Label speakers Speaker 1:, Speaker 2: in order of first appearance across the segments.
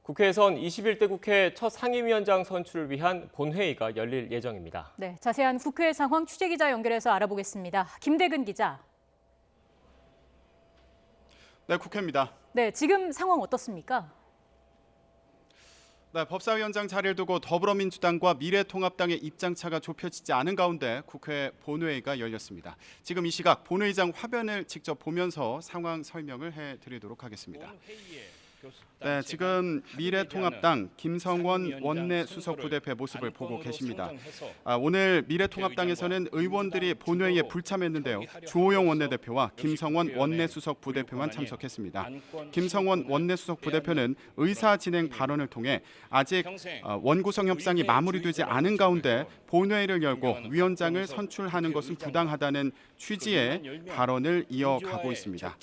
Speaker 1: 국회에선 21대 국회 첫 상임위원장 선출을 위한 본회의가 열릴 예정입니다.
Speaker 2: 네, 자세한 국회 상황 취재기자 연결해서 알아보겠습니다. 김대근 기자.
Speaker 3: 네, 국회입니다.
Speaker 2: 네, 지금 상황 어떻습니까?
Speaker 3: 네, 법사위원장 자리를 두고 더불어민주당과 미래통합당의 입장차가 좁혀지지 않은 가운데 국회 본회의가 열렸습니다. 지금 이 시각 본회의장 화면을 직접 보면서 상황 설명을 해드리도록 하겠습니다. 네, 지금 미래통합당 김성원 원내 수석 부대표의 모습을 보고 계십니다. 오늘 미래통합당에서는 의원들이 본회의에 불참했는데요. 주호영 원내대표와 김성원 원내 수석 부대표만 참석했습니다. 김성원 원내 수석 부대표는 의사 진행 발언을 통해 아직 원구성 협상이 마무리되지 않은 가운데 본회의를 열고 위원장을 선출하는 것은 부당하다는 취지의 발언을 이어가고 있습니다.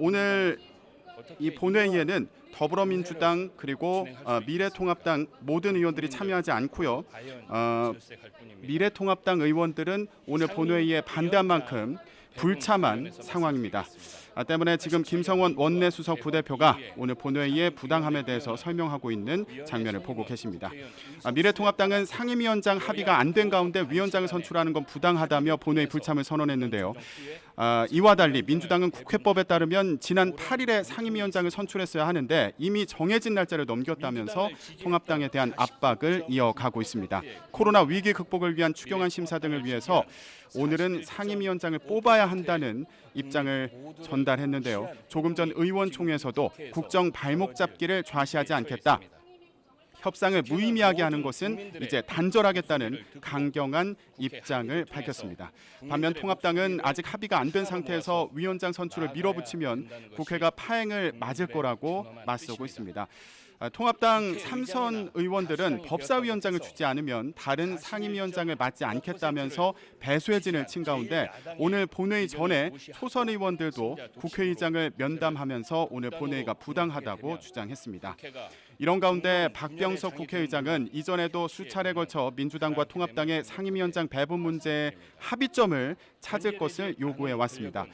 Speaker 3: 오늘 이 본회의에는 더불어민주당 그리고 미래통합당 모든 의원들이 참여하지 않고요. 미래통합당 의원들은 오늘 본회의에 반대한 만큼 불참한 상황입니다. 때문에 지금 김성원 원내수석 부대표가 오늘 본회의의 부당함에 대해서 설명하고 있는 장면을 보고 계십니다. 미래통합당은 상임위원장 합의가 안 된 가운데 위원장을 선출하는 건 부당하다며 본회의 불참을 선언했는데요. 이와 달리 민주당은 국회법에 따르면 지난 8일에 상임위원장을 선출했어야 하는데 이미 정해진 날짜를 넘겼다면서 통합당에 대한 압박을 이어가고 있습니다. 코로나 위기 극복을 위한 추경안 심사 등을 위해서 오늘은 상임위원장을 뽑아야 한다는 입장을 전달했는데요. 조금 전 의원총회에서도 국정 발목 잡기를 좌시하지 않겠다. 협상을 무의미하게 하는 것은 이제 단절하겠다는 강경한 입장을 밝혔습니다. 반면 통합당은 아직 합의가 안 된 상태에서 위원장 선출을 밀어붙이면 국회가 파행을 맞을 거라고 맞서고 있습니다. 통합당 3선 의원들은 법사위원장을 주지 않으면 다른 상임위원장을 맡지 않겠다면서 배수의 진을 친 가운데 오늘 본회의 전에 초선 의원들도 국회의장을 면담하면서 오늘 본회의가 부당하다고 주장했습니다. 이런 가운데 박병석 국회의장은 이전에도 수차례 걸쳐 민주당과 통합당의 상임위원장 배분 문제에 합의점을 찾을 것을 요구해 왔습니다.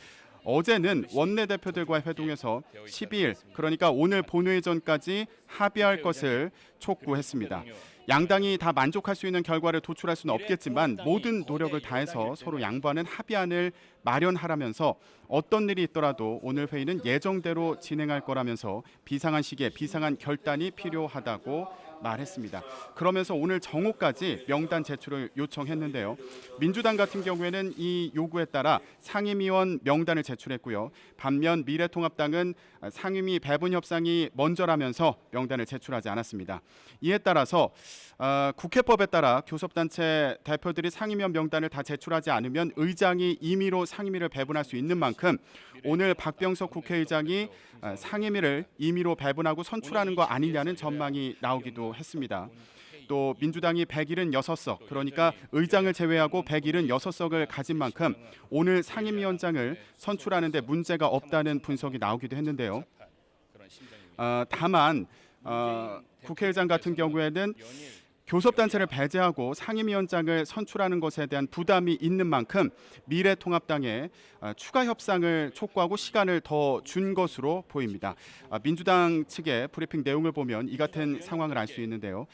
Speaker 3: 어제는 원내대표들과의 회동에서 12일, 그러니까 오늘 본회의 전까지 합의할 것을 촉구했습니다. 양당이 다 만족할 수 있는 결과를 도출할 수는 없겠지만 모든 노력을 다해서 서로 양보하는 합의안을 마련하라면서 어떤 일이 있더라도 오늘 회의는 예정대로 진행할 거라면서 비상한 시기에 비상한 결단이 필요하다고 말했습니다. 그러면서 오늘 정오까지 명단 제출을 요청했는데요. 민주당 같은 경우에는 이 요구에 따라 상임위원 명단을 제출했고요. 반면 미래통합당은 상임위 배분 협상이 먼저라면서 명단을 제출하지 않았습니다. 이에 따라서 국회법에 따라 교섭단체 대표들이 상임위원 명단을 다 제출하지 않으면 의장이 임의로 상임위를 배분할 수 있는 만큼 오늘 박병석 국회의장이 상임위를 임의로 배분하고 선출하는 거 아니냐는 전망이 나오기도 했습니다. 또 민주당이 176석, 그러니까 의장을 제외하고 176석을 가진 만큼 오늘 상임위원장을 선출하는 데 문제가 없다는 분석이 나오기도 했는데요. 다만 국회의장 같은 경우에는 교섭단체를 배제하고 상임위원장을 선출하는 것에 대한 부담이 있는 만큼 미래통합당에 추가 협상을 촉구하고 시간을 더 준 것으로 보입니다. 민주당 측의 브리핑 내용을 보면 이 같은 상황을 알 수 있는데요.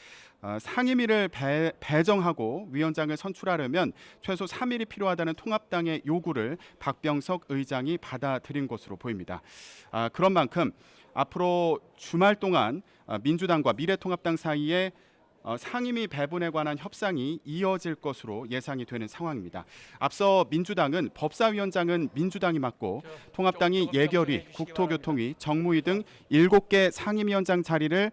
Speaker 3: 상임위를 배정하고 위원장을 선출하려면 최소 3일이 필요하다는 통합당의 요구를 박병석 의장이 받아들인 것으로 보입니다. 그런 만큼 앞으로 주말 동안 민주당과 미래통합당 사이에 상임위 배분에 관한 협상이 이어질 것으로 예상이 되는 상황입니다. 앞서 민주당은 법사위원장은 민주당이 맡고 통합당이 예결위, 국토교통위, 정무위 등 7개 상임위원장 자리를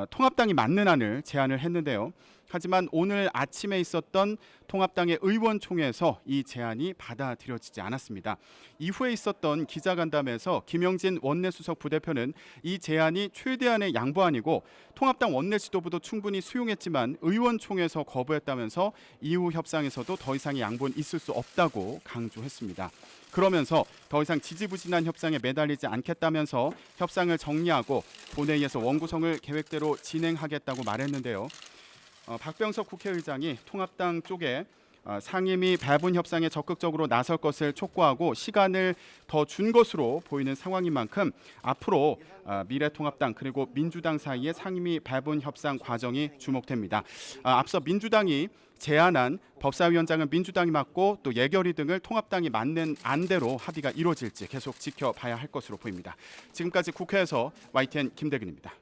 Speaker 3: 통합당이 맡는 안을 제안을 했는데요. 하지만 오늘 아침에 있었던 통합당의 의원총회에서 이 제안이 받아들여지지 않았습니다. 이후에 있었던 기자간담회에서 김영진 원내수석 부대표는 이 제안이 최대한의 양보안이고 통합당 원내 지도부도 충분히 수용했지만 의원총회에서 거부했다면서 이후 협상에서도 더 이상의 양보는 있을 수 없다고 강조했습니다. 그러면서 더 이상 지지부진한 협상에 매달리지 않겠다면서 협상을 정리하고 본회의에서 원구성을 계획대로 진행하겠다고 말했는데요. 박병석 국회의장이 통합당 쪽에 상임위 배분 협상에 적극적으로 나설 것을 촉구하고 시간을 더 준 것으로 보이는 상황인 만큼 앞으로 미래통합당 그리고 민주당 사이의 상임위 배분 협상 과정이 주목됩니다. 앞서 민주당이 제안한 법사위원장은 민주당이 맡고 또 예결위 등을 통합당이 맡는 안대로 합의가 이루어질지 계속 지켜봐야 할 것으로 보입니다. 지금까지 국회에서 YTN 김대근입니다.